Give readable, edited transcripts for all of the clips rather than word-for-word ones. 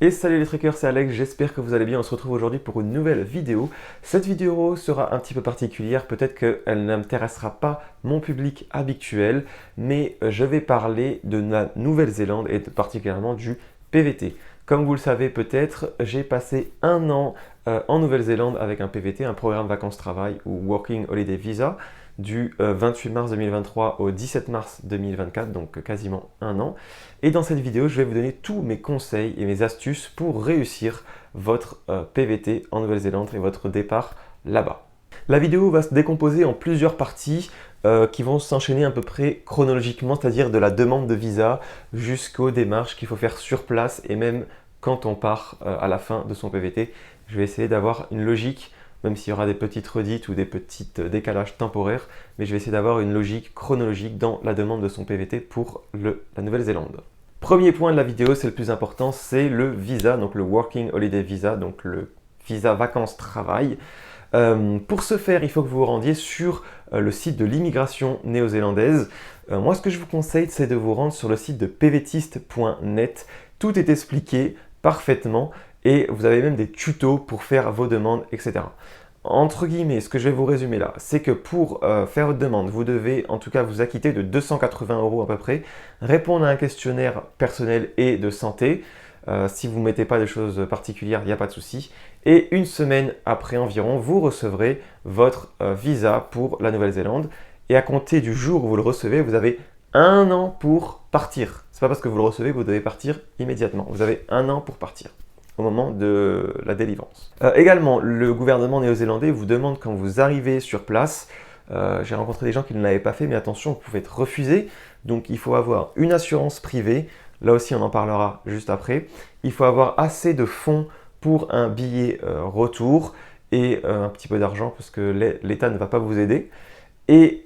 Et salut les trekkers, c'est Alex, j'espère que vous allez bien. On se retrouve aujourd'hui pour une nouvelle vidéo. Cette vidéo sera un petit peu particulière, peut-être qu'elle n'intéressera pas mon public habituel, mais je vais parler de la Nouvelle-Zélande et particulièrement du PVT. Comme vous le savez peut-être, j'ai passé un an en Nouvelle-Zélande avec un PVT, un programme vacances-travail ou Working Holiday Visa, du 28 mars 2023 au 17 mars 2024, donc quasiment un an. Et dans cette vidéo, je vais vous donner tous mes conseils et mes astuces pour réussir votre PVT en Nouvelle-Zélande et votre départ là-bas. La vidéo va se décomposer en plusieurs parties qui vont s'enchaîner à peu près chronologiquement, c'est-à-dire de la demande de visa jusqu'aux démarches qu'il faut faire sur place et même quand on part à la fin de son PVT. Je vais essayer d'avoir une logique, même s'il y aura des petites redites ou des petits décalages temporaires, mais je vais essayer d'avoir une logique chronologique dans la demande de son PVT pour la Nouvelle-Zélande. Premier point de la vidéo, c'est le plus important, c'est le visa, donc le Working Holiday Visa, donc le visa vacances-travail. Pour ce faire, il faut que vous vous rendiez sur le site de l'immigration néo-zélandaise. Moi, ce que je vous conseille, c'est de vous rendre sur le site de pvtist.net. Tout est expliqué parfaitement et vous avez même des tutos pour faire vos demandes, etc. Entre guillemets, ce que je vais vous résumer là, c'est que pour faire votre demande, vous devez en tout cas vous acquitter de 280 € à peu près, répondre à un questionnaire personnel et de santé. Si vous ne mettez pas de choses particulières, il n'y a pas de souci. Et une semaine après environ, vous recevrez votre visa pour la Nouvelle-Zélande. Et à compter du jour où vous le recevez, vous avez un an pour partir. Ce n'est pas parce que vous le recevez que vous devez partir immédiatement. Vous avez un an pour partir au moment de la délivrance. Également, le gouvernement néo-zélandais vous demande quand vous arrivez sur place, j'ai rencontré des gens qui ne l'avaient pas fait, mais attention, vous pouvez être refusé. Donc il faut avoir une assurance privée, là aussi on en parlera juste après. Il faut avoir assez de fonds pour un billet retour et un petit peu d'argent parce que l'État ne va pas vous aider. Et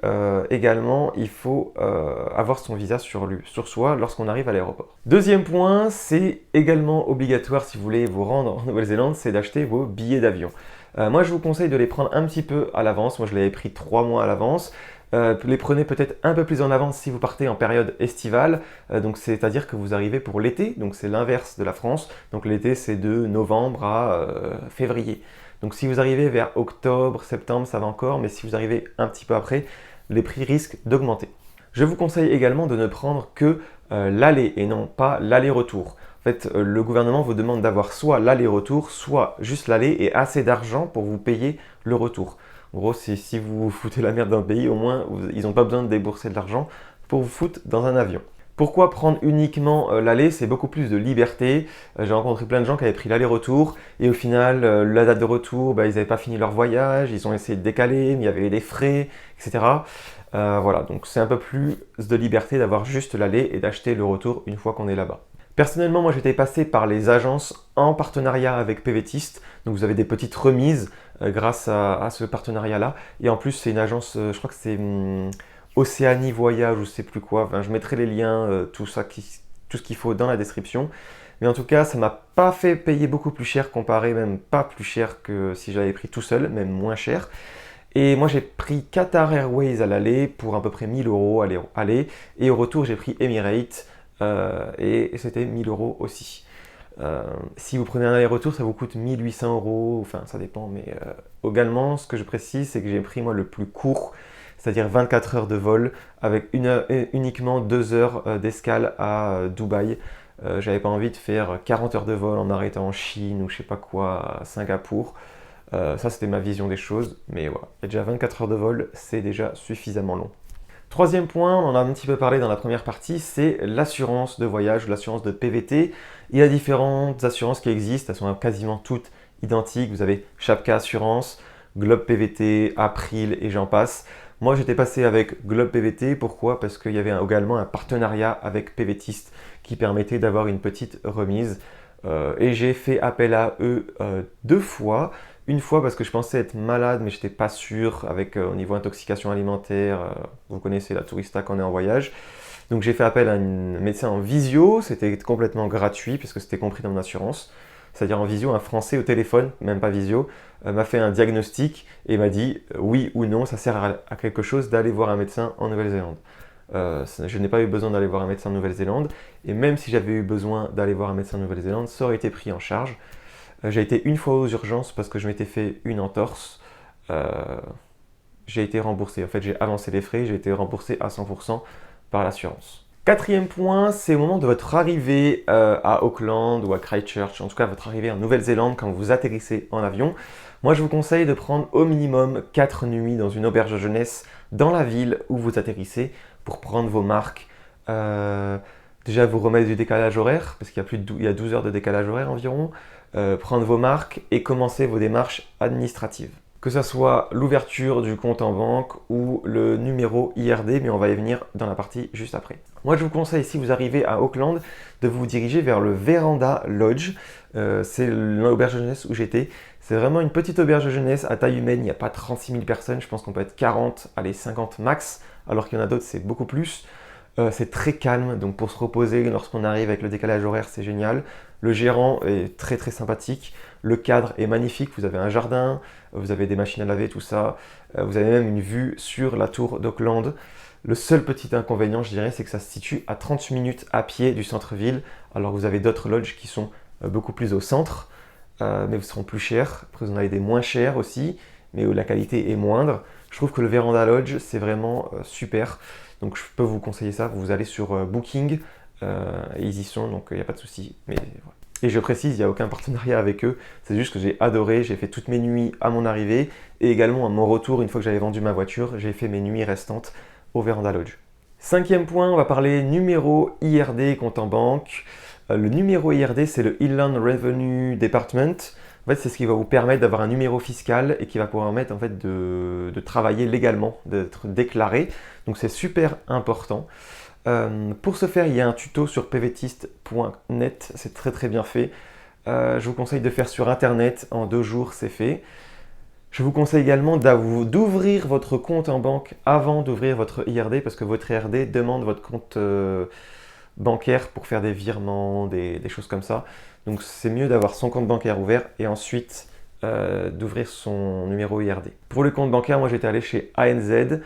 également, il faut avoir son visa sur soi lorsqu'on arrive à l'aéroport. Deuxième point, c'est également obligatoire si vous voulez vous rendre en Nouvelle-Zélande, c'est d'acheter vos billets d'avion. Moi, je vous conseille de les prendre un petit peu à l'avance. Moi, je l'avais pris 3 mois à l'avance. Les prenez peut-être un peu plus en avance si vous partez en période estivale. Donc, c'est-à-dire que vous arrivez pour l'été. Donc, c'est l'inverse de la France. Donc, l'été, c'est de novembre à février. Donc si vous arrivez vers octobre, septembre, ça va encore, mais si vous arrivez un petit peu après, les prix risquent d'augmenter. Je vous conseille également de ne prendre que l'aller et non pas l'aller-retour. En fait, le gouvernement vous demande d'avoir soit l'aller-retour, soit juste l'aller et assez d'argent pour vous payer le retour. En gros, si vous vous foutez la merde dans le pays, au moins, ils n'ont pas besoin de débourser de l'argent pour vous foutre dans un avion. Pourquoi prendre uniquement l'aller? C'est beaucoup plus de liberté. J'ai rencontré plein de gens qui avaient pris l'aller-retour et au final, la date de retour, ils n'avaient pas fini leur voyage, ils ont essayé de décaler, mais il y avait des frais, etc. Voilà, donc c'est un peu plus de liberté d'avoir juste l'aller et d'acheter le retour une fois qu'on est là-bas. Personnellement, moi j'étais passé par les agences en partenariat avec PVTist, donc vous avez des petites remises grâce à ce partenariat-là. Et en plus, c'est une agence, je crois que c'est Océanie Voyage ou je sais plus quoi, enfin, je mettrai les liens, tout ce qu'il faut dans la description. Mais en tout cas, ça m'a pas fait payer beaucoup plus cher comparé, même pas plus cher que si j'avais pris tout seul, même moins cher. Et moi j'ai pris Qatar Airways à l'aller pour à peu près 1000 € aller, et au retour j'ai pris Emirates et c'était 1000 € aussi. Si vous prenez un aller-retour, ça vous coûte 1800 €, enfin ça dépend, mais également ce que je précise, c'est que j'ai pris moi le plus court, c'est-à-dire 24 heures de vol avec uniquement 2 heures d'escale à Dubaï. J'avais pas envie de faire 40 heures de vol en arrêtant en Chine ou je sais pas quoi à Singapour. Ça c'était ma vision des choses, mais voilà, il y a déjà 24 heures de vol, c'est déjà suffisamment long. Troisième point, on en a un petit peu parlé dans la première partie, c'est l'assurance de voyage, l'assurance de PVT. Il y a différentes assurances qui existent, elles sont quasiment toutes identiques. Vous avez Chapka Assurance, Globe PVT, April et j'en passe. Moi j'étais passé avec Globe PVT, pourquoi? Parce qu'il y avait également un partenariat avec PVTist qui permettait d'avoir une petite remise. Et j'ai fait appel à eux 2 fois. Une fois parce que je pensais être malade, mais je n'étais pas sûr avec au niveau intoxication alimentaire. Vous connaissez la tourista quand on est en voyage. Donc j'ai fait appel à un médecin en visio. C'était complètement gratuit puisque c'était compris dans mon assurance. C'est-à-dire en visio, un Français au téléphone, même pas visio, m'a fait un diagnostic et m'a dit oui ou non, ça sert à quelque chose d'aller voir un médecin en Nouvelle-Zélande. Je n'ai pas eu besoin d'aller voir un médecin en Nouvelle-Zélande. Et même si j'avais eu besoin d'aller voir un médecin en Nouvelle-Zélande, ça aurait été pris en charge. J'ai été une fois aux urgences parce que je m'étais fait une entorse. Euh, j'ai été remboursé. En fait, j'ai avancé les frais, j'ai été remboursé à 100% par l'assurance. Quatrième point, c'est au moment de votre arrivée à Auckland ou à Christchurch, en tout cas votre arrivée en Nouvelle-Zélande quand vous atterrissez en avion. Moi, je vous conseille de prendre au minimum 4 nuits dans une auberge de jeunesse dans la ville où vous atterrissez pour prendre vos marques. Déjà, vous remettre du décalage horaire, parce qu'il y a 12 heures de décalage horaire environ. Prendre vos marques et commencer vos démarches administratives. Que ce soit l'ouverture du compte en banque ou le numéro IRD, mais on va y venir dans la partie juste après. Moi, je vous conseille, si vous arrivez à Auckland, de vous diriger vers le Veranda Lodge. C'est l'auberge de jeunesse où j'étais. C'est vraiment une petite auberge de jeunesse à taille humaine. Il n'y a pas 36 000 personnes. Je pense qu'on peut être 40, allez, 50 max. Alors qu'il y en a d'autres, c'est beaucoup plus. C'est très calme, donc pour se reposer lorsqu'on arrive avec le décalage horaire, c'est génial. Le gérant est très très sympathique. Le cadre est magnifique. Vous avez un jardin, vous avez des machines à laver, tout ça. Vous avez même une vue sur la tour d'Auckland. Le seul petit inconvénient, je dirais, c'est que ça se situe à 30 minutes à pied du centre-ville. Alors vous avez d'autres lodges qui sont beaucoup plus au centre, mais vous seront plus chers. Après, vous en avez des moins chers aussi, mais où la qualité est moindre. Je trouve que le Veranda Lodge, c'est vraiment super. Donc je peux vous conseiller ça. Vous allez sur Booking, et ils y sont, donc il n'y a pas de souci. Mais voilà. Et je précise, il n'y a aucun partenariat avec eux. C'est juste que j'ai adoré. J'ai fait toutes mes nuits à mon arrivée et également à mon retour, une fois que j'avais vendu ma voiture, j'ai fait mes nuits restantes au Veranda Lodge. Cinquième point, on va parler numéro IRD compte en banque. Le numéro IRD, c'est le Inland Revenue Department. En fait, c'est ce qui va vous permettre d'avoir un numéro fiscal et qui va pouvoir permettre en fait, de travailler légalement, d'être déclaré. Donc c'est super important. Pour ce faire, il y a un tuto sur pvtist.net, c'est très très bien fait. Je vous conseille de faire sur internet, en 2 jours c'est fait. Je vous conseille également d'ouvrir votre compte en banque avant d'ouvrir votre IRD parce que votre IRD demande votre compte bancaire pour faire des virements, des choses comme ça. Donc c'est mieux d'avoir son compte bancaire ouvert et ensuite d'ouvrir son numéro IRD. Pour le compte bancaire, moi j'étais allé chez ANZ.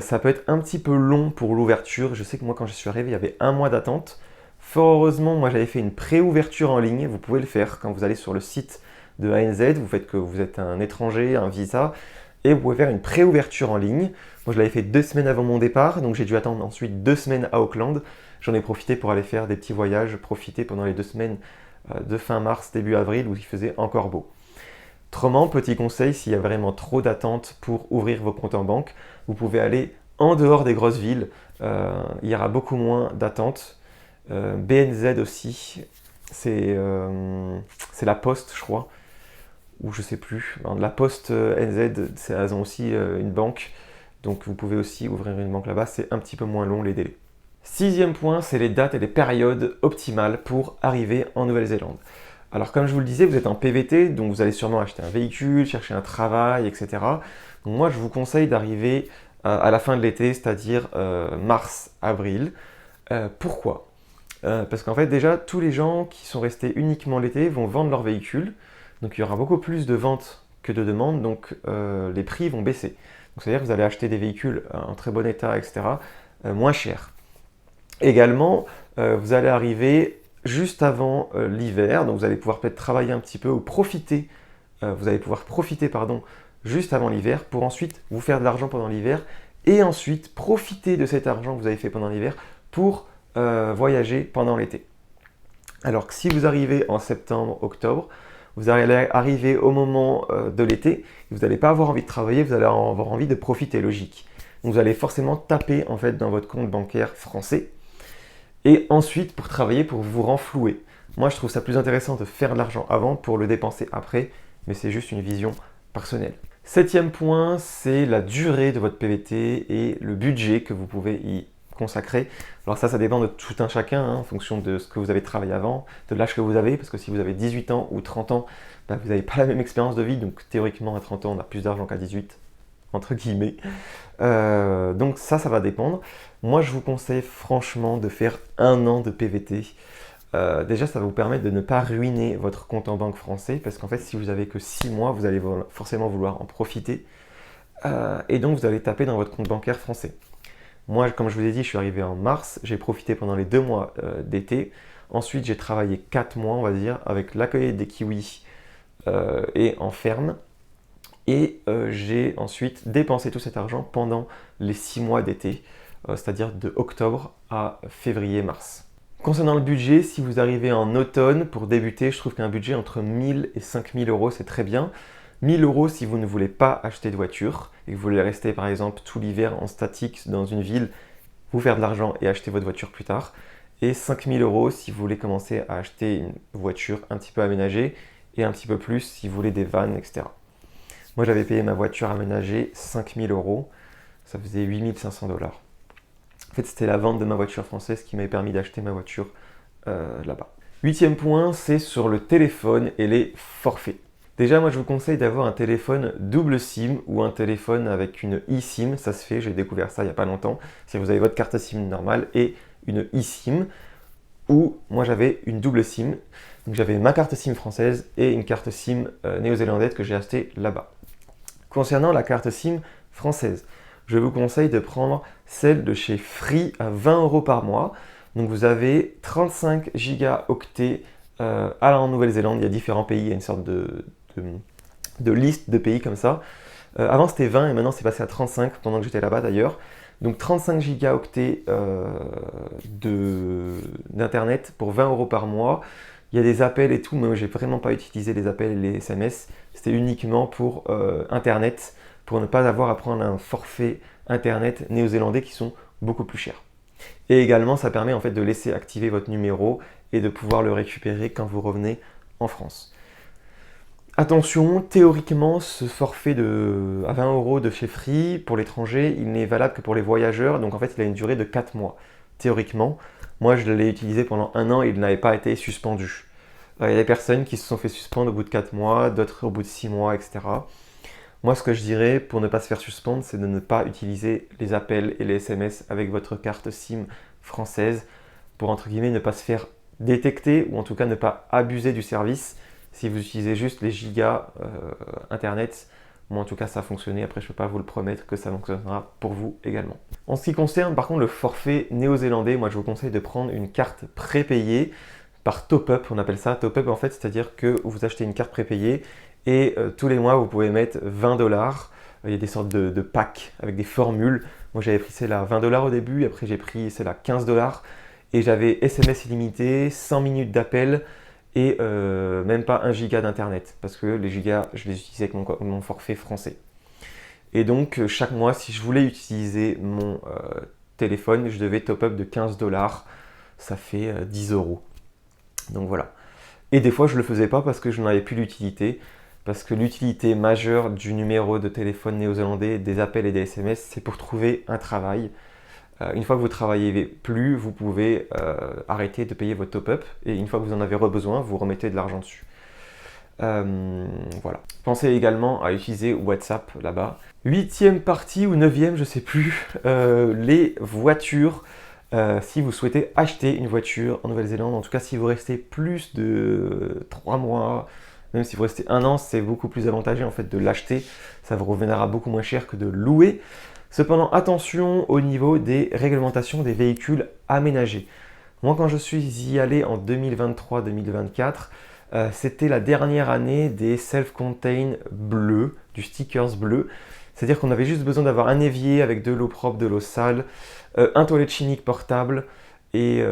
Ça peut être un petit peu long pour l'ouverture. Je sais que moi quand je suis arrivé, il y avait 1 mois d'attente. Fort heureusement, moi j'avais fait une pré-ouverture en ligne. Vous pouvez le faire quand vous allez sur le site de ANZ. Vous faites que vous êtes un étranger, un visa, et vous pouvez faire une pré-ouverture en ligne. Moi je l'avais fait 2 semaines avant mon départ, donc j'ai dû attendre ensuite 2 semaines à Auckland. J'en ai profité pour aller faire des petits voyages, profiter pendant les 2 semaines de fin mars, début avril, où il faisait encore beau. Autrement, petit conseil, s'il y a vraiment trop d'attente pour ouvrir vos comptes en banque, vous pouvez aller en dehors des grosses villes. Il y aura beaucoup moins d'attente. BNZ aussi, c'est la Poste, je crois, ou je sais plus. La Poste NZ, elles ont aussi une banque, donc vous pouvez aussi ouvrir une banque là-bas. C'est un petit peu moins long les délais. 6e point, c'est les dates et les périodes optimales pour arriver en Nouvelle-Zélande. Alors comme je vous le disais, vous êtes en PVT, donc vous allez sûrement acheter un véhicule, chercher un travail, etc. Donc moi, je vous conseille d'arriver à la fin de l'été, c'est-à-dire mars-avril. Pourquoi parce qu'en fait, déjà, tous les gens qui sont restés uniquement l'été vont vendre leur véhicule. Donc il y aura beaucoup plus de ventes que de demandes, donc les prix vont baisser. Donc c'est-à-dire que vous allez acheter des véhicules en très bon état, etc., moins chers. Également, vous allez arriver juste avant l'hiver, donc vous allez pouvoir peut-être travailler un petit peu ou profiter, vous allez pouvoir profiter, pardon, juste avant l'hiver pour ensuite vous faire de l'argent pendant l'hiver et ensuite profiter de cet argent que vous avez fait pendant l'hiver pour voyager pendant l'été. Alors que si vous arrivez en septembre, octobre, vous allez arriver au moment de l'été, vous n'allez pas avoir envie de travailler, vous allez avoir envie de profiter, logique. Donc vous allez forcément taper en fait dans votre compte bancaire français. Et ensuite, pour travailler, pour vous renflouer. Moi, je trouve ça plus intéressant de faire de l'argent avant pour le dépenser après, mais c'est juste une vision personnelle. 7e point, c'est la durée de votre PVT et le budget que vous pouvez y consacrer. Alors ça dépend de tout un chacun, en fonction de ce que vous avez travaillé avant, de l'âge que vous avez, parce que si vous avez 18 ans ou 30 ans, vous n'avez pas la même expérience de vie, donc théoriquement à 30 ans, on a plus d'argent qu'à 18, entre guillemets. Donc ça va dépendre. Moi, je vous conseille franchement de faire 1 an de PVT. Déjà, ça va vous permettre de ne pas ruiner votre compte en banque français, parce qu'en fait, si vous avez que 6 mois, vous allez forcément vouloir en profiter. Et donc, vous allez taper dans votre compte bancaire français. Moi, comme je vous ai dit, je suis arrivé en mars, j'ai profité pendant les 2 mois d'été. Ensuite, j'ai travaillé 4 mois, on va dire, avec l'accueil des kiwis et en ferme. Et j'ai ensuite dépensé tout cet argent pendant les 6 mois d'été, c'est-à-dire de octobre à février-mars. Concernant le budget, si vous arrivez en automne, pour débuter, je trouve qu'un budget entre 1000 et 5000 euros, c'est très bien. 1000 euros si vous ne voulez pas acheter de voiture et que vous voulez rester par exemple tout l'hiver en statique dans une ville, vous faire de l'argent et acheter votre voiture plus tard. Et 5000 euros si vous voulez commencer à acheter une voiture un petit peu aménagée et un petit peu plus si vous voulez des vannes, etc. Moi, j'avais payé ma voiture aménagée 5000 euros, ça faisait 8500 dollars. En fait, c'était la vente de ma voiture française qui m'avait permis d'acheter ma voiture là-bas. 8e point, c'est sur le téléphone et les forfaits. Déjà, moi, je vous conseille d'avoir un téléphone double SIM ou un téléphone avec une eSIM. Ça se fait, j'ai découvert ça il n'y a pas longtemps. Si vous avez votre carte SIM normale et une eSIM, ou moi, j'avais une double SIM. Donc, j'avais ma carte SIM française et une carte SIM néo-zélandaise que j'ai achetée là-bas. Concernant la carte SIM française, je vous conseille de prendre celle de chez Free à 20 euros par mois. Donc vous avez 35 gigaoctets en Nouvelle-Zélande. Il y a différents pays, il y a une sorte de liste de pays comme ça. Avant c'était 20 et maintenant c'est passé à 35 pendant que j'étais là-bas d'ailleurs. Donc 35 gigaoctets d'internet pour 20 euros par mois. Il y a des appels et tout, mais moi j'ai vraiment pas utilisé les appels et les SMS. C'était uniquement pour internet, pour ne pas avoir à prendre un forfait internet néo-zélandais qui sont beaucoup plus chers. Et également, ça permet en fait de laisser activer votre numéro et de pouvoir le récupérer quand vous revenez en France. Attention, théoriquement, ce forfait à 20 euros de chez Free pour l'étranger, il n'est valable que pour les voyageurs, donc en fait il a une durée de 4 mois. Théoriquement, moi je l'ai utilisé pendant 1 an et il n'avait pas été suspendu. Il y a des personnes qui se sont fait suspendre au bout de 4 mois, d'autres au bout de 6 mois, etc. Moi, ce que je dirais pour ne pas se faire suspendre, c'est de ne pas utiliser les appels et les SMS avec votre carte SIM française pour, entre guillemets, ne pas se faire détecter ou en tout cas ne pas abuser du service. Si vous utilisez juste les gigas Internet, moi en tout cas ça a fonctionné. Après, je ne peux pas vous le promettre que ça fonctionnera pour vous également. En ce qui concerne par contre le forfait néo-zélandais, moi je vous conseille de prendre une carte prépayée par top-up, on appelle ça top-up en fait, c'est-à-dire que vous achetez une carte prépayée et tous les mois vous pouvez mettre 20 dollars. Il y a des sortes de packs avec des formules. Moi j'avais pris celle à 20 dollars au début, après j'ai pris celle à 15 dollars et j'avais SMS illimité, 100 minutes d'appel et même pas 1 giga d'internet parce que les gigas je les utilisais avec mon forfait français. Et donc chaque mois, si je voulais utiliser mon téléphone, je devais top-up de 15 dollars, ça fait 10 euros. Donc voilà. Et des fois, je ne le faisais pas parce que je n'en avais plus l'utilité. Parce que l'utilité majeure du numéro de téléphone néo-zélandais, des appels et des SMS, c'est pour trouver un travail. Une fois que vous ne travaillez plus, vous pouvez arrêter de payer votre top-up. Et une fois que vous en avez besoin, vous remettez de l'argent dessus. Voilà. Pensez également à utiliser WhatsApp là-bas. 8e partie ou 9e, je ne sais plus, les voitures. Si vous souhaitez acheter une voiture en Nouvelle-Zélande, en tout cas si vous restez plus de 3 mois, même si vous restez 1 an, c'est beaucoup plus avantageux en fait de l'acheter. Ça vous reviendra beaucoup moins cher que de louer. Cependant, attention au niveau des réglementations des véhicules aménagés. Moi, quand je suis y allé en 2023-2024, c'était la dernière année des self-contained bleus, du stickers bleu. C'est-à-dire qu'on avait juste besoin d'avoir un évier avec de l'eau propre, de l'eau sale, un toilette chimique portable et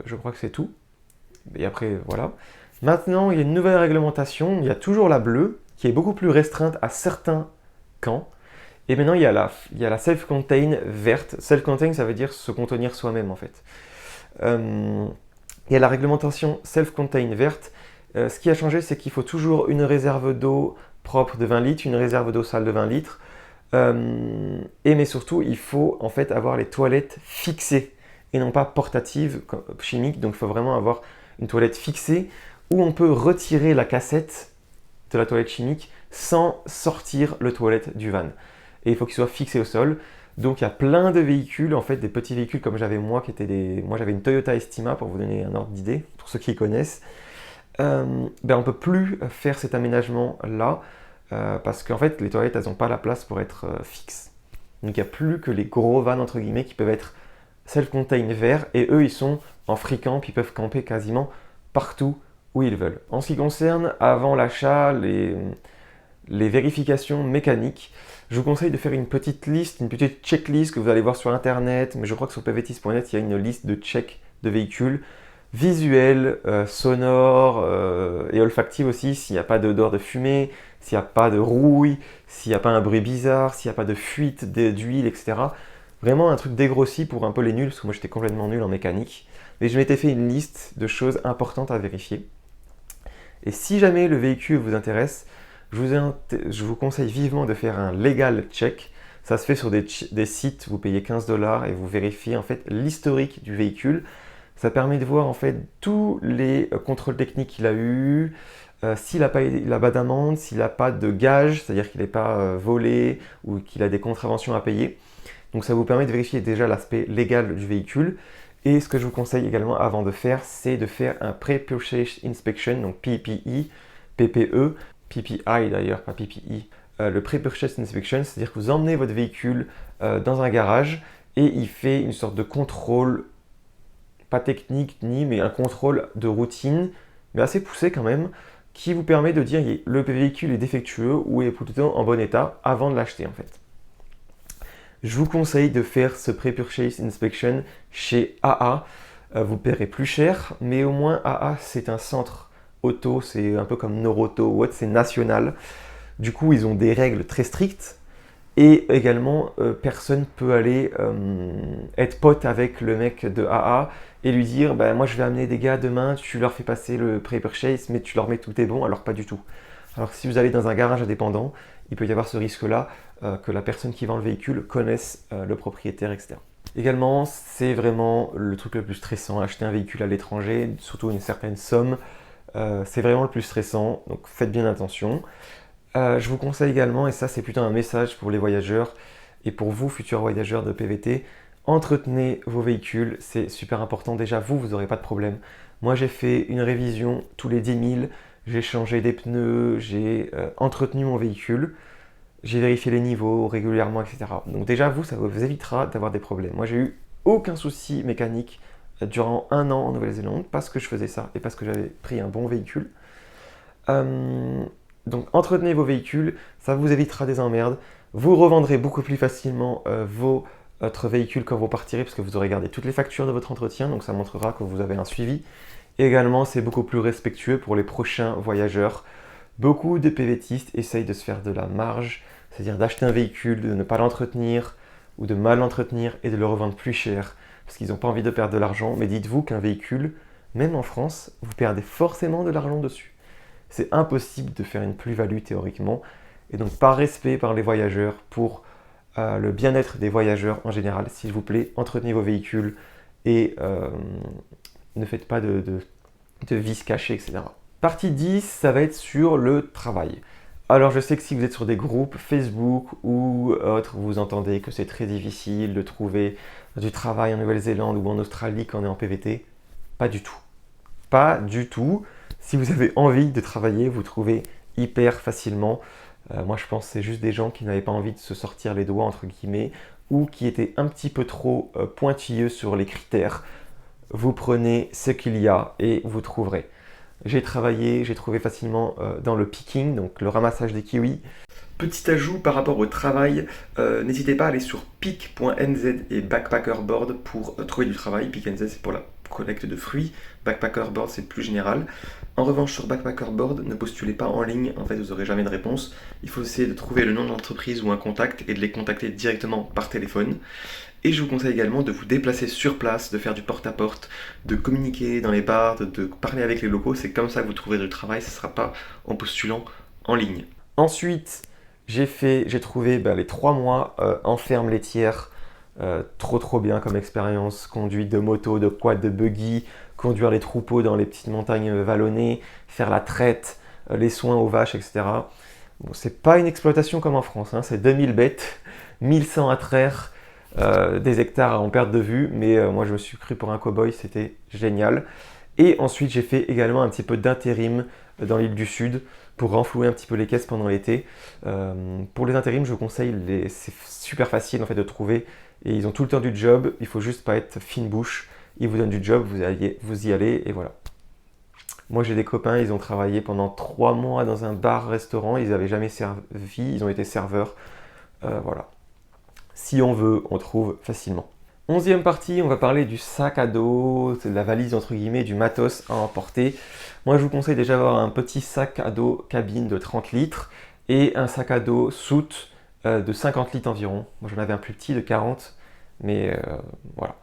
je crois que c'est tout. Et après, voilà. Maintenant, il y a une nouvelle réglementation. Il y a toujours la bleue qui est beaucoup plus restreinte à certains camps. Et maintenant, il y a la self-contained verte. Self-contained, ça veut dire se contenir soi-même en fait. Il y a la réglementation self-contained verte. Ce qui a changé, c'est qu'il faut toujours une réserve d'eau propre de 20 litres, une réserve d'eau sale de 20 litres. Mais surtout, il faut en fait avoir les toilettes fixées et non pas portatives chimiques. Donc, il faut vraiment avoir une toilette fixée où on peut retirer la cassette de la toilette chimique sans sortir le toilette du van. Et il faut qu'il soit fixé au sol. Donc, il y a plein de véhicules, en fait, des petits véhicules comme j'avais moi, moi j'avais une Toyota Estima pour vous donner un ordre d'idée, pour ceux qui connaissent. On ne peut plus faire cet aménagement-là parce qu'en fait, les toilettes, elles n'ont pas la place pour être fixes. Donc il n'y a plus que les gros vannes entre guillemets qui peuvent être self-contained verts, et eux ils sont en free camp, ils peuvent camper quasiment partout où ils veulent. En ce qui concerne avant l'achat, les vérifications mécaniques, je vous conseille de faire une petite liste, une petite checklist que vous allez voir sur internet, mais je crois que sur pvtis.net il y a une liste de checks de véhicules visuels, sonores et olfactifs aussi, s'il n'y a pas d'odeur de fumée, s'il n'y a pas de rouille, s'il n'y a pas un bruit bizarre, s'il n'y a pas de fuite d'huile, etc. Vraiment un truc dégrossi pour un peu les nuls, parce que moi j'étais complètement nul en mécanique. Mais je m'étais fait une liste de choses importantes à vérifier. Et si jamais le véhicule vous intéresse, je vous conseille vivement de faire un legal check. Ça se fait sur des sites, vous payez 15 $ et vous vérifiez en fait l'historique du véhicule. Ça permet de voir en fait tous les contrôles techniques qu'il a eu, s'il n'a pas d'amende, s'il n'a pas de gage, c'est-à-dire qu'il n'est pas volé ou qu'il a des contraventions à payer. Donc ça vous permet de vérifier déjà l'aspect légal du véhicule. Et ce que je vous conseille également avant de faire, c'est de faire un Pre-Purchase Inspection, donc PPI, PPE, PPI d'ailleurs, pas PPI. Le Pre-Purchase Inspection, c'est-à-dire que vous emmenez votre véhicule dans un garage et il fait une sorte de contrôle, pas technique mais un contrôle de routine, mais assez poussé quand même, qui vous permet de dire le véhicule est défectueux ou est plutôt en bon état avant de l'acheter en fait. Je vous conseille de faire ce Pre-Purchase Inspection chez AA. Vous paierez plus cher, mais au moins AA c'est un centre auto, c'est un peu comme Noroto ou autre, c'est national. Du coup, ils ont des règles très strictes. Et également, personne peut aller être pote avec le mec de AA et lui dire bah, moi je vais amener des gars demain, tu leur fais passer le Pre-Purchase, mais tu leur mets tout est bon, alors pas du tout. Alors si vous allez dans un garage indépendant, il peut y avoir ce risque-là, que la personne qui vend le véhicule connaisse le propriétaire, etc. Également, c'est vraiment le truc le plus stressant, acheter un véhicule à l'étranger, surtout une certaine somme, c'est vraiment le plus stressant, donc faites bien attention. Je vous conseille également, et ça c'est plutôt un message pour les voyageurs et pour vous futurs voyageurs de PVT, entretenez vos véhicules, c'est super important. Déjà vous n'aurez pas de problème. Moi j'ai fait une révision tous les 10 000, j'ai changé des pneus, j'ai entretenu mon véhicule, j'ai vérifié les niveaux régulièrement, etc. Donc déjà vous, ça vous évitera d'avoir des problèmes. Moi j'ai eu aucun souci mécanique durant 1 an en Nouvelle-Zélande parce que je faisais ça et parce que j'avais pris un bon véhicule. Donc entretenez vos véhicules, ça vous évitera des emmerdes. Vous revendrez beaucoup plus facilement votre véhicule quand vous partirez parce que vous aurez gardé toutes les factures de votre entretien, donc ça montrera que vous avez un suivi. Et également, c'est beaucoup plus respectueux pour les prochains voyageurs. Beaucoup de PVTistes essayent de se faire de la marge, c'est-à-dire d'acheter un véhicule, de ne pas l'entretenir ou de mal l'entretenir et de le revendre plus cher parce qu'ils n'ont pas envie de perdre de l'argent. Mais dites-vous qu'un véhicule, même en France, vous perdez forcément de l'argent dessus. C'est impossible de faire une plus-value théoriquement. Et donc, par respect par les voyageurs, pour le bien-être des voyageurs en général, s'il vous plaît, entretenez vos véhicules et ne faites pas de vis cachées, etc. Partie 10, ça va être sur le travail. Alors, je sais que si vous êtes sur des groupes Facebook ou autres, vous entendez que c'est très difficile de trouver du travail en Nouvelle-Zélande ou en Australie quand on est en PVT. Pas du tout. Pas du tout. Si vous avez envie de travailler, vous trouvez hyper facilement. Moi, je pense que c'est juste des gens qui n'avaient pas envie de se sortir les doigts, entre guillemets, ou qui étaient un petit peu trop pointilleux sur les critères. Vous prenez ce qu'il y a et vous trouverez. J'ai trouvé facilement dans le picking, donc le ramassage des kiwis. Petit ajout par rapport au travail, n'hésitez pas à aller sur pick.nz et Backpackerboard pour trouver du travail. Pick.nz c'est pour la collecte de fruits, Backpackerboard c'est plus général. En revanche sur Backpackerboard, ne postulez pas en ligne, en fait vous n'aurez jamais de réponse. Il faut essayer de trouver le nom de l'entreprise ou un contact et de les contacter directement par téléphone. Et je vous conseille également de vous déplacer sur place, de faire du porte-à-porte, de communiquer dans les bars, de parler avec les locaux. C'est comme ça que vous trouverez du travail, ce ne sera pas en postulant en ligne. Ensuite, j'ai trouvé les 3 mois en ferme laitière. Trop bien comme expérience, conduite de moto, de quad, de buggy, conduire les troupeaux dans les petites montagnes vallonnées, faire la traite, les soins aux vaches, etc. Bon, c'est pas une exploitation comme en France, hein, c'est 2000 bêtes, 1100 à traire, des hectares à en perte de vue, mais moi je me suis cru pour un cow-boy, c'était génial. Et ensuite, j'ai fait également un petit peu d'intérim dans l'île du Sud pour renflouer un petit peu les caisses pendant l'été. Pour les intérims, je vous conseille, c'est super facile en fait de trouver et ils ont tout le temps du job. Il faut juste pas être fine bouche. Ils vous donnent du job, vous y allez et voilà. Moi, j'ai des copains, ils ont travaillé pendant 3 mois dans un bar-restaurant. Ils n'avaient jamais servi, ils ont été serveurs. Voilà. Si on veut, on trouve facilement. 11e partie, on va parler du sac à dos, c'est de la valise entre guillemets, du matos à emporter. Moi je vous conseille déjà d'avoir un petit sac à dos cabine de 30 litres et un sac à dos soute de 50 litres environ. Moi j'en avais un plus petit de 40, mais voilà.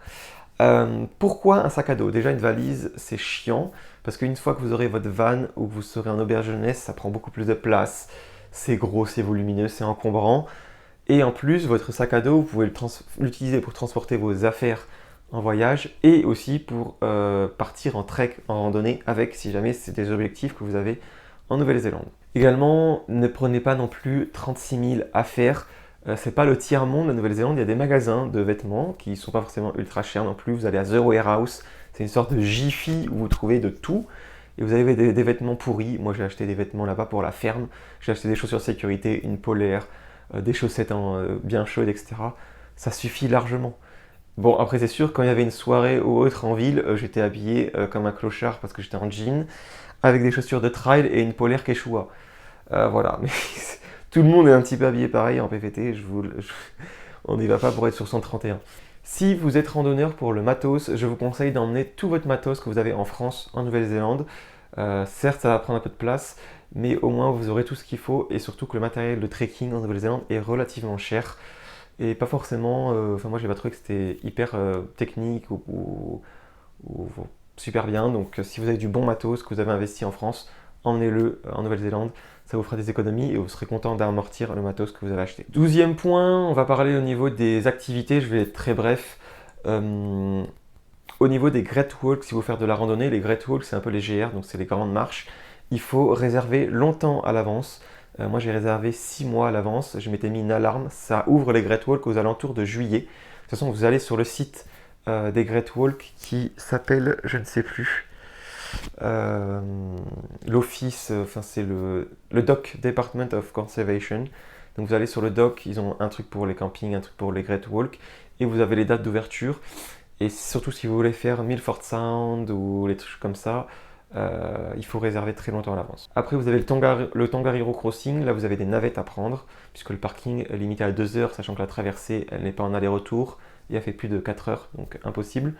Pourquoi un sac à dos? Déjà une valise c'est chiant, parce qu'une fois que vous aurez votre van ou que vous serez en auberge jeunesse, ça prend beaucoup plus de place, c'est gros, c'est volumineux, c'est encombrant. Et en plus, votre sac à dos, vous pouvez l'utiliser pour transporter vos affaires en voyage et aussi pour partir en trek, en randonnée avec, si jamais c'est des objectifs que vous avez en Nouvelle-Zélande. Également, ne prenez pas non plus 36 000 affaires. C'est pas le tiers-monde, la Nouvelle-Zélande. Il y a des magasins de vêtements qui ne sont pas forcément ultra chers non plus. Vous allez à The Warehouse, c'est une sorte de Jiffy où vous trouvez de tout. Et vous avez des vêtements pourris. Moi, j'ai acheté des vêtements là-bas pour la ferme. J'ai acheté des chaussures de sécurité, une polaire, des chaussettes bien chaudes, etc. Ça suffit largement. Bon, après c'est sûr, quand il y avait une soirée ou autre en ville, j'étais habillé comme un clochard parce que j'étais en jean, avec des chaussures de trail et une polaire Quechua. Voilà, mais tout le monde est un petit peu habillé pareil en PVT, on n'y va pas pour être sur 131. Si vous êtes randonneur pour le matos, je vous conseille d'emmener tout votre matos que vous avez en France, en Nouvelle-Zélande. Certes, ça va prendre un peu de place, mais au moins vous aurez tout ce qu'il faut et surtout que le matériel de trekking en Nouvelle-Zélande est relativement cher et pas forcément, enfin moi j'ai pas trouvé que c'était hyper technique ou super bien, donc si vous avez du bon matos que vous avez investi en France, emmenez-le en Nouvelle-Zélande, ça vous fera des économies et vous serez content d'amortir le matos que vous avez acheté. 12e point, on va parler au niveau des activités, je vais être très bref. Au niveau des Great Walks, si vous faites de la randonnée, les Great Walks c'est un peu les GR, donc c'est les grandes marches. Il faut réserver longtemps à l'avance. Moi j'ai réservé 6 mois à l'avance, je m'étais mis une alarme, ça ouvre les Great Walks aux alentours de juillet. De toute façon vous allez sur le site des Great Walks qui s'appelle, je ne sais plus, l'office, enfin c'est le DOC, Department of Conservation. Donc vous allez sur le DOC, ils ont un truc pour les campings, un truc pour les Great Walks, et vous avez les dates d'ouverture. Et surtout si vous voulez faire Milford Sound ou les trucs comme ça, il faut réserver très longtemps à l'avance. Après vous avez le Tongariro Crossing, là vous avez des navettes à prendre, puisque le parking est limité à 2 heures, sachant que la traversée elle n'est pas en aller-retour, et elle fait plus de 4 heures, donc impossible.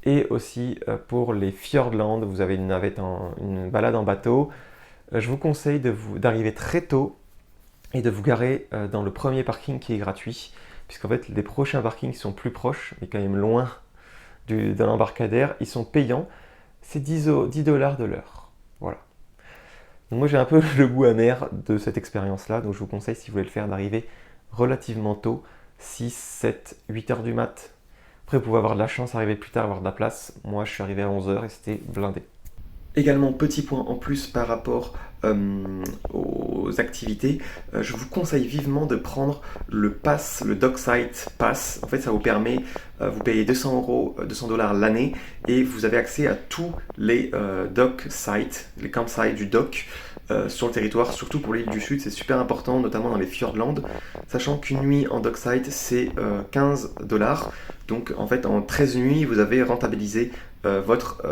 Et aussi pour les Fjordland, vous avez une navette, une balade en bateau. Je vous conseille d'arriver très tôt et de vous garer dans le premier parking qui est gratuit, puisqu'en fait les prochains parkings sont plus proches, mais quand même loin de l'embarcadère, ils sont payants. C'est 10 $ de l'heure. Voilà. Donc moi j'ai un peu le goût amer de cette expérience-là, donc je vous conseille si vous voulez le faire d'arriver relativement tôt, 6, 7, 8 heures du mat. Après vous pouvez avoir de la chance, arriver plus tard, avoir de la place. Moi je suis arrivé à 11 heures et c'était blindé. Également, petit point en plus par rapport aux activités, je vous conseille vivement de prendre le pass, le Dockside Pass. En fait, ça vous permet, vous payez 200 $ l'année et vous avez accès à tous les dock sites, les campsites du dock sur le territoire, surtout pour l'île du Sud. C'est super important, notamment dans les Fjordland, sachant qu'une nuit en dockside, c'est 15 $. Donc, en fait, en 13 nuits, vous avez rentabilisé votre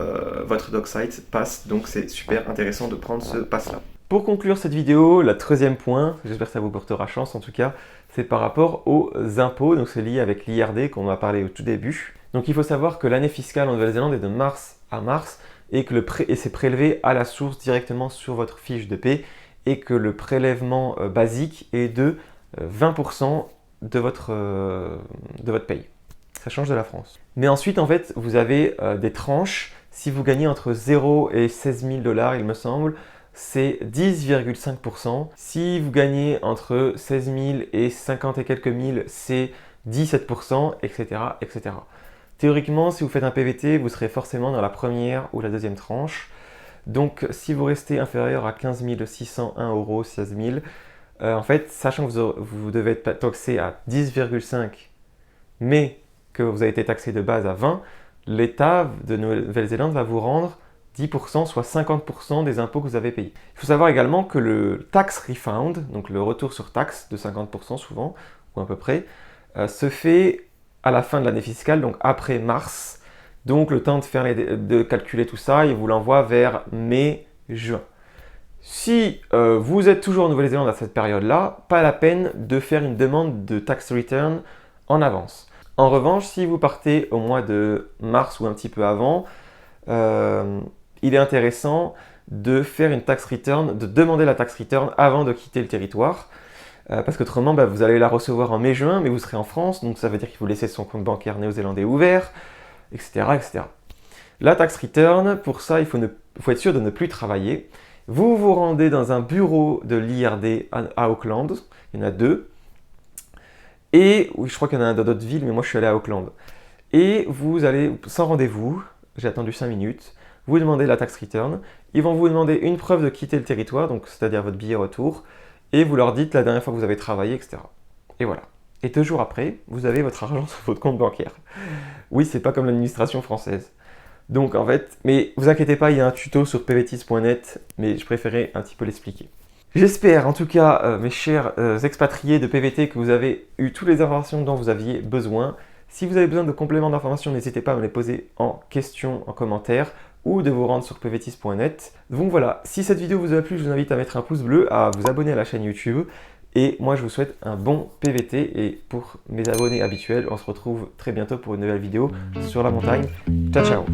Dockside Pass, donc c'est super intéressant de prendre ce pass-là. Pour conclure cette vidéo, le 13e point, j'espère que ça vous portera chance en tout cas, c'est par rapport aux impôts, donc c'est lié avec l'IRD qu'on a parlé au tout début. Donc il faut savoir que l'année fiscale en Nouvelle-Zélande est de mars à mars et que c'est prélevé à la source directement sur votre fiche de paie et que le prélèvement basique est de 20% de votre paye. Ça change de la France. Mais ensuite, en fait, vous avez des tranches. Si vous gagnez entre 0 et 16 000 $, il me semble, c'est 10,5%. Si vous gagnez entre 16 000 et 50 et quelques mille, c'est 17%, etc., etc. Théoriquement, si vous faites un PVT, vous serez forcément dans la première ou la deuxième tranche. Donc, si vous restez inférieur à 15 601 €, 16 000, en fait, sachant que vous devez être taxé à 10,5, mais que vous avez été taxé de base à 20, l'État de Nouvelle-Zélande va vous rendre 10%, soit 50% des impôts que vous avez payés. Il faut savoir également que le tax refund, donc le retour sur taxe de 50% souvent, ou à peu près, se fait à la fin de l'année fiscale, donc après mars. Donc le temps de calculer tout ça, il vous l'envoie vers mai-juin. Si vous êtes toujours en Nouvelle-Zélande à cette période-là, pas la peine de faire une demande de tax return en avance. En revanche, si vous partez au mois de mars ou un petit peu avant, il est intéressant de faire une tax return, de demander la tax return avant de quitter le territoire. Parce qu'autrement, vous allez la recevoir en mai-juin, mais vous serez en France, donc ça veut dire qu'il faut laisser son compte bancaire néo-zélandais ouvert, etc., etc. La tax return, pour ça, il faut être sûr de ne plus travailler. Vous vous rendez dans un bureau de l'IRD à Auckland, il y en a 2, et oui, je crois qu'il y en a un dans d'autres villes, mais moi je suis allé à Auckland. Et vous allez, sans rendez-vous, j'ai attendu 5 minutes, vous demandez la tax return, ils vont vous demander une preuve de quitter le territoire, donc c'est-à-dire votre billet retour, et vous leur dites la dernière fois que vous avez travaillé, etc. Et voilà. Et 2 jours après, vous avez votre argent sur votre compte bancaire. Oui, c'est pas comme l'administration française. Donc en fait, mais vous inquiétez pas, il y a un tuto sur pvtis.net, mais je préférais un petit peu l'expliquer. J'espère en tout cas, mes chers expatriés de PVT, que vous avez eu toutes les informations dont vous aviez besoin. Si vous avez besoin de compléments d'informations, n'hésitez pas à me les poser en question, en commentaire, ou de vous rendre sur pvtis.net. Donc voilà, si cette vidéo vous a plu, je vous invite à mettre un pouce bleu, à vous abonner à la chaîne YouTube. Et moi, je vous souhaite un bon PVT. Et pour mes abonnés habituels, on se retrouve très bientôt pour une nouvelle vidéo sur la montagne. Ciao, ciao!